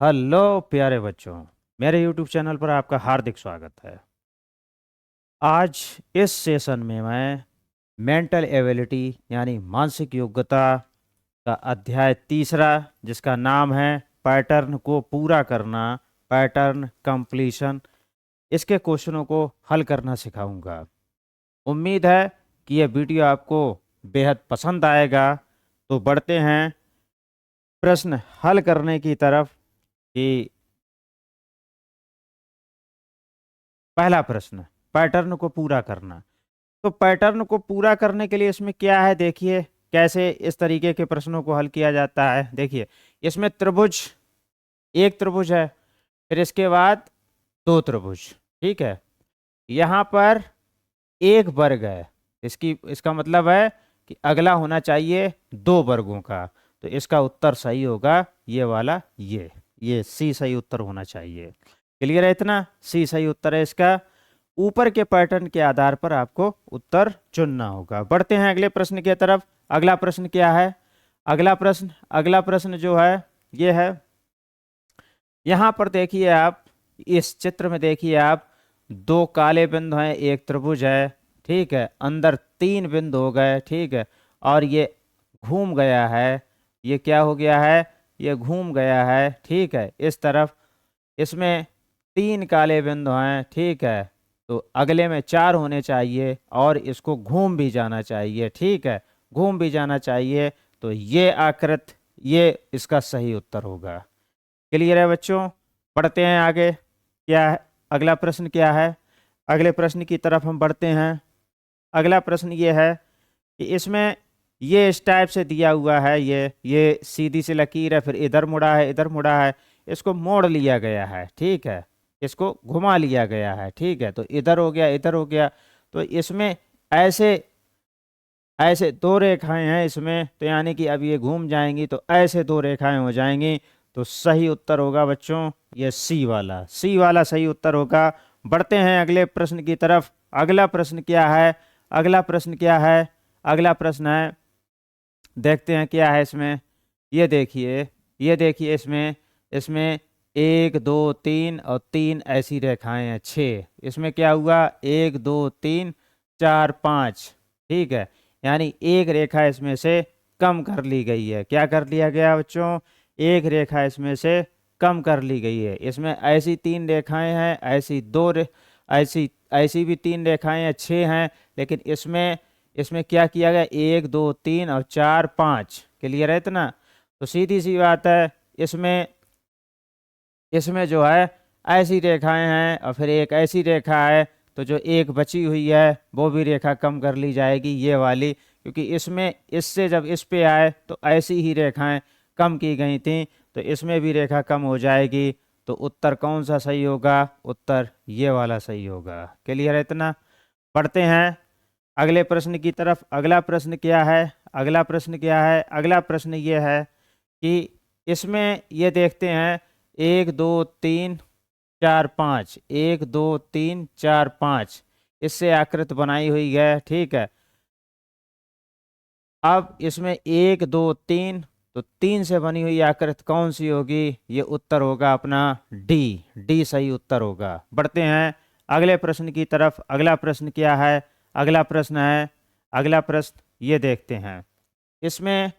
Hello प्यारे बच्चों, मेरे यूट्यूब चैनल पर आपका हार्दिक स्वागत है। आज इस सेशन में मैं मेंटल एबिलिटी यानी मानसिक योग्यता का अध्याय तीसरा, जिसका नाम है पैटर्न को पूरा करना, पैटर्न कंप्लीशन, इसके क्वेश्चनों को हल करना सिखाऊंगा। उम्मीद है कि यह वीडियो आपको बेहद पसंद आएगा। तो बढ़ते हैं प्रश्न हल करने की तरफ। कि पहला प्रश्न, पैटर्न को पूरा करना। तो पैटर्न को पूरा करने के लिए इसमें क्या है, देखिए कैसे इस तरीके के प्रश्नों को हल किया जाता है। देखिए, इसमें त्रिभुज, एक त्रिभुज है, फिर इसके बाद दो त्रिभुज, ठीक है। यहाँ पर एक वर्ग है, इसका मतलब है कि अगला होना चाहिए दो वर्गों का। तो इसका उत्तर सही होगा ये वाला, ये सी सही उत्तर होना चाहिए। क्लियर है इतना? सी सही उत्तर है इसका। ऊपर के पैटर्न के आधार पर आपको उत्तर चुनना होगा। बढ़ते हैं अगले प्रश्न की तरफ। अगला प्रश्न क्या है? अगला प्रश्न जो है ये है, यहां पर देखिए आप, इस चित्र में देखिए आप, दो काले बिंदु हैं, एक त्रिभुज है, ठीक है, अंदर तीन बिंदु हो गए, ठीक है, और ये घूम गया है। ये क्या हो गया है? ये घूम गया है, ठीक है, इस तरफ। इसमें तीन काले बिंदु हैं, ठीक है, तो अगले में चार होने चाहिए और इसको घूम भी जाना चाहिए, ठीक है, घूम भी जाना चाहिए। तो ये आकृत, ये इसका सही उत्तर होगा। क्लियर है बच्चों? बढ़ते हैं आगे। क्या है अगला प्रश्न? क्या है अगले प्रश्न की तरफ हम बढ़ते हैं। अगला प्रश्न ये है कि इसमें ये इस टाइप से दिया हुआ है, ये सीधी सी लकीर है, फिर इधर मुड़ा है, इधर मुड़ा है, इसको मोड़ लिया गया है, ठीक है, इसको घुमा लिया गया है, ठीक है, तो इधर हो गया, इधर हो गया। तो इसमें ऐसे ऐसे दो रेखाएं हैं इसमें, तो यानी कि अब ये घूम जाएंगी तो ऐसे दो रेखाएं हो जाएंगी। तो सही उत्तर होगा बच्चों ये सी वाला सही उत्तर होगा। बढ़ते हैं अगले प्रश्न की तरफ। अगला प्रश्न क्या है? अगला प्रश्न है, देखते हैं क्या है इसमें। ये देखिए इसमें इसमें एक दो तीन और तीन ऐसी रेखाएं हैं, छः। इसमें क्या हुआ? एक दो तीन चार पाँच, ठीक है, यानी एक रेखा इसमें से कम कर ली गई है। क्या कर लिया गया बच्चों? एक रेखा इसमें से कम कर ली गई है। इसमें ऐसी तीन रेखाएं हैं, ऐसी ऐसी भी तीन रेखाएं हैं, छः हैं, लेकिन इसमें इसमें क्या किया गया? एक दो तीन और चार पाँच। क्लियर है इतना? तो सीधी सी बात है, इसमें इसमें जो है ऐसी रेखाएं हैं और फिर एक ऐसी रेखा है, तो जो एक बची हुई है वो भी रेखा कम कर ली जाएगी, ये वाली, क्योंकि इसमें इससे जब इस पे आए तो ऐसी ही रेखाएं कम की गई थी, तो इसमें भी रेखा कम हो जाएगी। तो उत्तर कौन सा सही होगा? उत्तर ये वाला सही होगा। क्लियर है इतना? पढ़ते हैं अगले प्रश्न की तरफ। अगला प्रश्न ये है कि इसमें ये देखते हैं, एक दो तीन चार पाँच, एक दो तीन चार पाँच, इससे आकृत बनाई हुई है, ठीक है। अब इसमें एक दो तीन, तो तीन से बनी हुई आकृति कौन सी होगी? ये उत्तर होगा अपना डी। डी सही उत्तर होगा। बढ़ते हैं अगले प्रश्न की तरफ। अगला प्रश्न ये देखते हैं। इसमें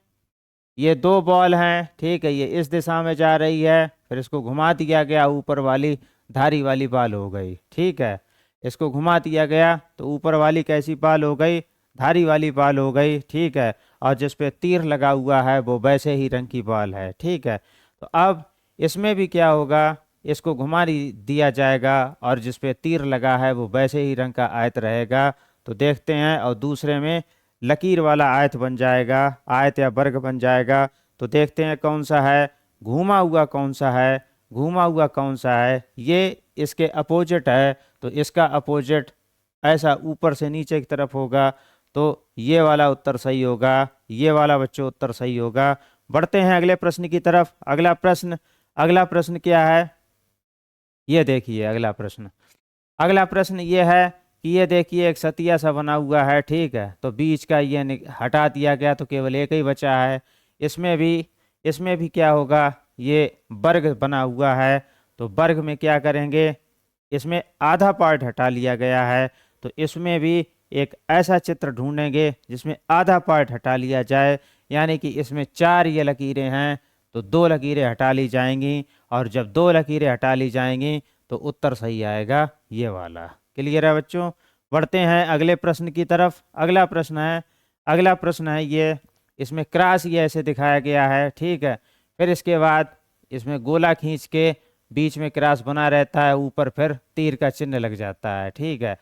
ये दो बॉल हैं, ठीक है, ये इस दिशा में जा रही है, फिर इसको घुमा दिया गया, ऊपर वाली धारी वाली बाल हो गई, ठीक है, इसको घुमा दिया गया तो ऊपर वाली कैसी बाल हो गई? धारी वाली बाल हो गई, ठीक है, और जिस पे तीर लगा हुआ है वो वैसे ही रंग की बाल है, ठीक है। तो अब इसमें भी क्या होगा? इसको घुमा दिया जाएगा और जिस पे तीर लगा है वो वैसे ही रंग का आयत रहेगा। तो देखते हैं, और दूसरे में लकीर वाला आयत बन जाएगा, आयत या वर्ग बन जाएगा। तो देखते हैं कौन सा है, घूमा हुआ कौन सा है, ये इसके अपोजिट है, तो इसका अपोजिट ऐसा ऊपर से नीचे की तरफ होगा। तो ये वाला उत्तर सही होगा, ये वाला बच्चों उत्तर सही होगा। बढ़ते हैं अगले प्रश्न की तरफ। अगला प्रश्न क्या है? ये देखिए अगला प्रश्न ये है कि ये देखिए एक सतिया सा बना हुआ है, ठीक है, तो बीच का ये हटा दिया गया तो केवल एक ही बचा है। इसमें भी क्या होगा? ये वर्ग बना हुआ है, तो वर्ग में क्या करेंगे, इसमें आधा पार्ट हटा लिया गया है, तो इसमें भी एक ऐसा चित्र ढूंढेंगे जिसमें आधा पार्ट हटा लिया जाए, यानी कि इसमें 4 ये लकीरें हैं, तो 2 लकीरें हटा ली जाएंगी, और जब 2 लकीरें हटा ली जाएंगी तो उत्तर सही आएगा ये वाला। क्लियर है बच्चों। बढ़ते हैं अगले प्रश्न की तरफ। अगला प्रश्न है ये, इसमें क्रॉस ये ऐसे दिखाया गया है, ठीक है। फिर इसके बाद इसमें गोला खींच के बीच में क्रॉस बना रहता है, ऊपर फिर तीर का चिन्ह लग जाता है, ठीक है।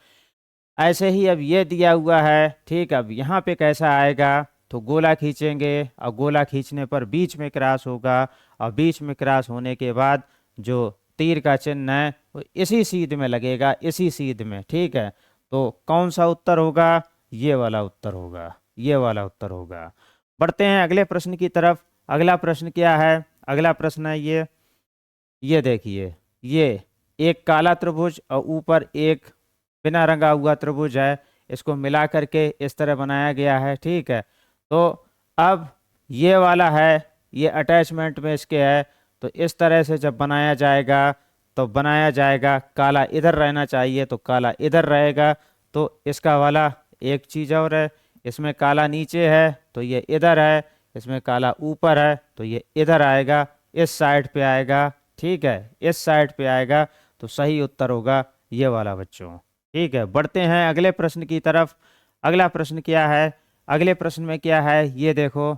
ऐसे ही अब ये दिया हुआ है, ठीक। अब यहाँ पे कैसा आएगा, तो गोला खींचेंगे और गोला खींचने पर बीच में क्रॉस होगा, और बीच में क्रॉस होने के बाद जो तीर का चिन्ह है वो इसी सीध में लगेगा, इसी सीध में, ठीक है। तो कौन सा उत्तर होगा, ये वाला उत्तर होगा, ये वाला उत्तर होगा। बढ़ते हैं अगले प्रश्न की तरफ। अगला प्रश्न क्या है, अगला प्रश्न है ये देखिए, ये एक काला त्रिभुज और ऊपर एक बिना रंगा हुआ त्रिभुज है, इसको मिला करके इस तरह बनाया गया है, ठीक है। तो अब ये वाला है, ये अटैचमेंट में इसके है, तो इस तरह से जब बनाया जाएगा तो बनाया जाएगा, काला इधर रहना चाहिए तो काला इधर रहेगा, तो इसका वाला एक चीज़ और है, इसमें काला नीचे है तो ये इधर है, इसमें काला ऊपर है तो ये इधर आएगा, इस साइड पे आएगा, ठीक है, इस साइड पे आएगा, तो सही उत्तर होगा ये वाला बच्चों, ठीक है। बढ़ते हैं अगले प्रश्न की तरफ। अगला प्रश्न क्या है, अगले प्रश्न में क्या है, ये देखो,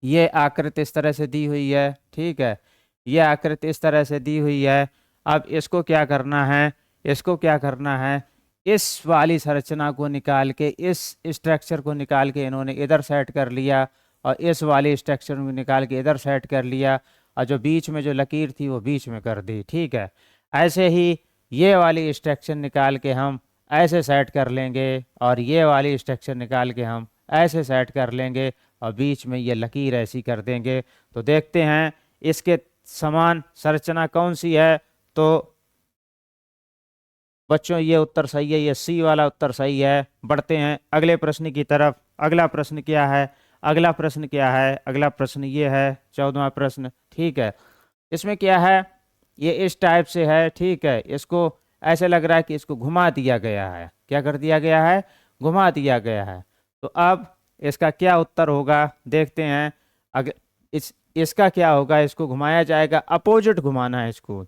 ये आकृति इस तरह से दी हुई है, ठीक है, ये आकृति इस तरह से दी हुई है। अब इसको क्या करना है, इसको क्या करना है, इस वाली संरचना को निकाल के, इस स्ट्रक्चर को निकाल के इन्होंने इधर सेट कर लिया, और इस वाली स्ट्रक्चर को निकाल के इधर सेट कर लिया, और जो बीच में जो लकीर थी वो बीच में कर दी, ठीक है। ऐसे ही ये वाली स्ट्रक्चर निकाल के हम ऐसे सेट कर लेंगे, और ये वाली स्ट्रक्चर निकाल के हम ऐसे सेट कर लेंगे, और बीच में ये लकीर ऐसी कर देंगे। तो देखते हैं इसके समान संरचना कौन सी है, तो बच्चों ये उत्तर सही है, ये सी वाला उत्तर सही है। बढ़ते हैं अगले प्रश्न की तरफ। अगला प्रश्न क्या है, अगला प्रश्न क्या है, अगला प्रश्न ये है 14वां प्रश्न, ठीक है। इसमें क्या है, ये इस टाइप से है, ठीक है, इसको ऐसे लग रहा है कि इसको घुमा दिया गया है, क्या कर दिया गया है, घुमा दिया गया है। तो अब इसका क्या उत्तर होगा, देखते हैं। अगर इसका क्या होगा, इसको घुमाया जाएगा, अपोजिट घुमाना है इसको,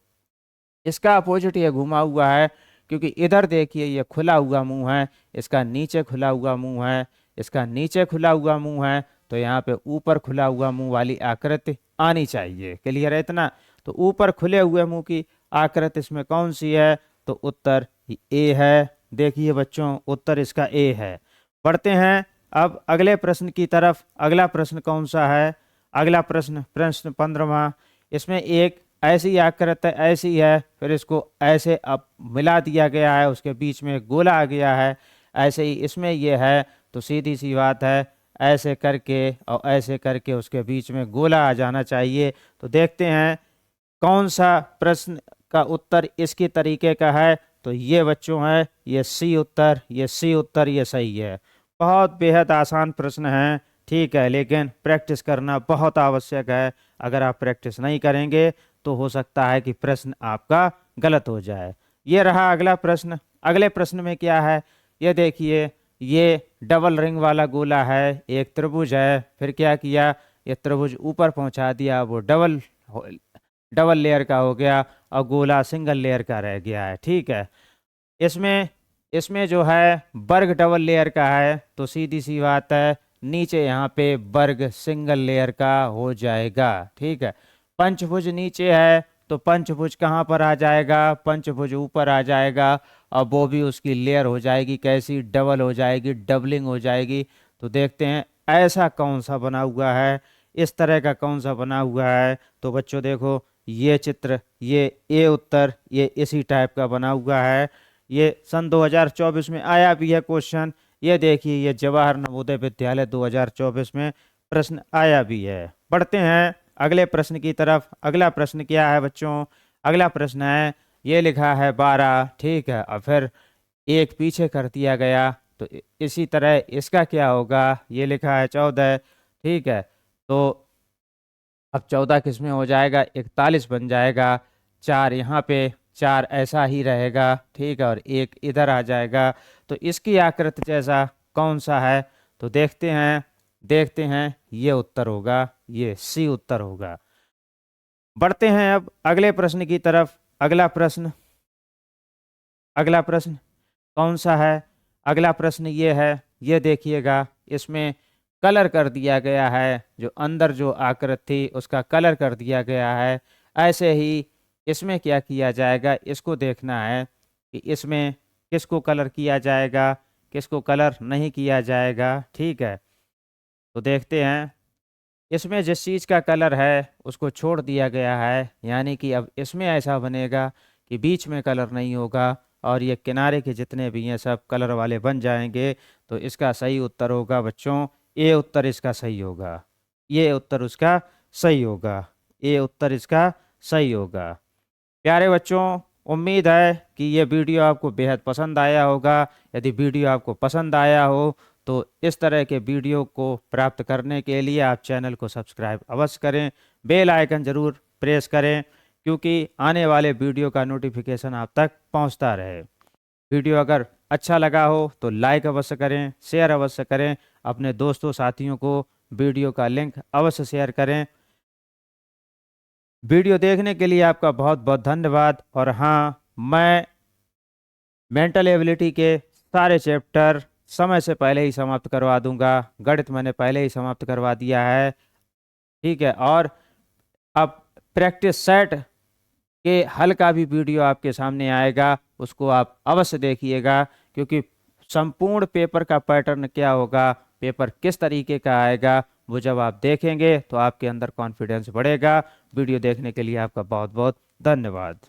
इसका अपोजिट ये घुमा हुआ है, क्योंकि इधर देखिए ये खुला हुआ मुंह है, इसका नीचे खुला हुआ मुंह है, इसका नीचे खुला हुआ मुंह है, तो यहाँ पे ऊपर खुला हुआ मुंह वाली आकृति आनी चाहिए। क्लियर है इतना। तो ऊपर खुले हुए मुंह की आकृति इसमें कौन सी है, तो उत्तर ए है। देखिए बच्चों, उत्तर इसका ए है। बढ़ते हैं अब अगले प्रश्न की तरफ। अगला प्रश्न कौन सा है, अगला प्रश्न प्रश्न 15वां। इसमें एक ऐसी आकृति ऐसी है, फिर इसको ऐसे अब मिला दिया गया है, उसके बीच में गोला आ गया है, ऐसे ही इसमें यह है, तो सीधी सी बात है, ऐसे करके और ऐसे करके उसके बीच में गोला आ जाना चाहिए। तो देखते हैं कौन सा प्रश्न का उत्तर इसकी तरीके का है, तो ये बच्चों है, ये सी उत्तर, ये सी उत्तर, ये सही है। बहुत बेहद आसान प्रश्न है, ठीक है, लेकिन प्रैक्टिस करना बहुत आवश्यक है। अगर आप प्रैक्टिस नहीं करेंगे तो हो सकता है कि प्रश्न आपका गलत हो जाए। ये रहा अगला प्रश्न। अगले प्रश्न में क्या है, ये देखिए, ये डबल रिंग वाला गोला है, एक त्रिभुज है, फिर क्या किया, ये त्रिभुज ऊपर पहुंचा दिया, वो डबल लेयर का हो गया, और गोला सिंगल लेयर का रह गया है, ठीक है। इसमें इसमें जो है वर्ग डबल लेयर का है, तो सीधी सी बात है, नीचे यहाँ पे वर्ग सिंगल लेयर का हो जाएगा, ठीक है। पंचभुज नीचे है, तो पंचभुज कहाँ पर आ जाएगा, पंचभुज ऊपर आ जाएगा, और वो भी उसकी लेयर हो जाएगी, कैसी, डबल हो जाएगी, डबलिंग हो जाएगी। तो देखते हैं ऐसा कौन सा बना हुआ है, इस तरह का कौन सा बना हुआ है। तो बच्चों देखो, ये चित्र, ये ए उत्तर, ये इसी टाइप का बना हुआ है। ये सन 2024 में आया भी है क्वेश्चन। ये देखिए, ये जवाहर नवोदय विद्यालय 2024 में प्रश्न आया भी है। बढ़ते हैं अगले प्रश्न की तरफ। अगला प्रश्न क्या है बच्चों, अगला प्रश्न है, ये लिखा है 12, ठीक है, और फिर एक पीछे कर दिया गया, तो इसी तरह इसका क्या होगा, ये लिखा है 14, ठीक है। तो अब 14 किस में हो जाएगा, 41 बन जाएगा। 4 यहाँ पे, 4 ऐसा ही रहेगा, ठीक है, और 1 इधर आ जाएगा। तो इसकी आकृति जैसा कौन सा है, तो देखते हैं, ये उत्तर होगा, ये सी उत्तर होगा। बढ़ते हैं अब अगले प्रश्न की तरफ। अगला प्रश्न कौन सा है? अगला प्रश्न ये है, ये देखिएगा, इसमें कलर कर दिया गया है, जो अंदर जो आकृति थी उसका कलर कर दिया गया है। ऐसे ही इसमें क्या किया जाएगा, इसको देखना है कि इसमें किसको कलर किया जाएगा, किसको कलर नहीं किया जाएगा, ठीक है। तो देखते हैं, इसमें जिस चीज़ का कलर है उसको छोड़ दिया गया है, यानी कि अब इसमें ऐसा बनेगा कि बीच में कलर नहीं होगा और ये किनारे के जितने भी हैं सब कलर वाले बन जाएंगे। तो इसका सही उत्तर होगा बच्चों, ए उत्तर इसका सही होगा। ये उत्तर उसका सही होगा, ए उत्तर इसका सही होगा। प्यारे बच्चों, उम्मीद है कि ये वीडियो आपको बेहद पसंद आया होगा। यदि वीडियो आपको पसंद आया हो तो इस तरह के वीडियो को प्राप्त करने के लिए आप चैनल को सब्सक्राइब अवश्य करें, बेल आइकन ज़रूर प्रेस करें, क्योंकि आने वाले वीडियो का नोटिफिकेशन आप तक पहुंचता रहे। वीडियो अगर अच्छा लगा हो तो लाइक अवश्य करें, शेयर अवश्य करें, अपने दोस्तों साथियों को वीडियो का लिंक अवश्य शेयर करें। वीडियो देखने के लिए आपका बहुत बहुत धन्यवाद। और हाँ, मैं मेंटल एबिलिटी के सारे चैप्टर समय से पहले ही समाप्त करवा दूंगा। गणित मैंने पहले ही समाप्त करवा दिया है, ठीक है। और अब प्रैक्टिस सेट के हल का भी वीडियो आपके सामने आएगा, उसको आप अवश्य देखिएगा, क्योंकि संपूर्ण पेपर का पैटर्न क्या होगा, पेपर किस तरीके का आएगा, वो जब आप देखेंगे तो आपके अंदर कॉन्फिडेंस बढ़ेगा। वीडियो देखने के लिए आपका बहुत बहुत धन्यवाद।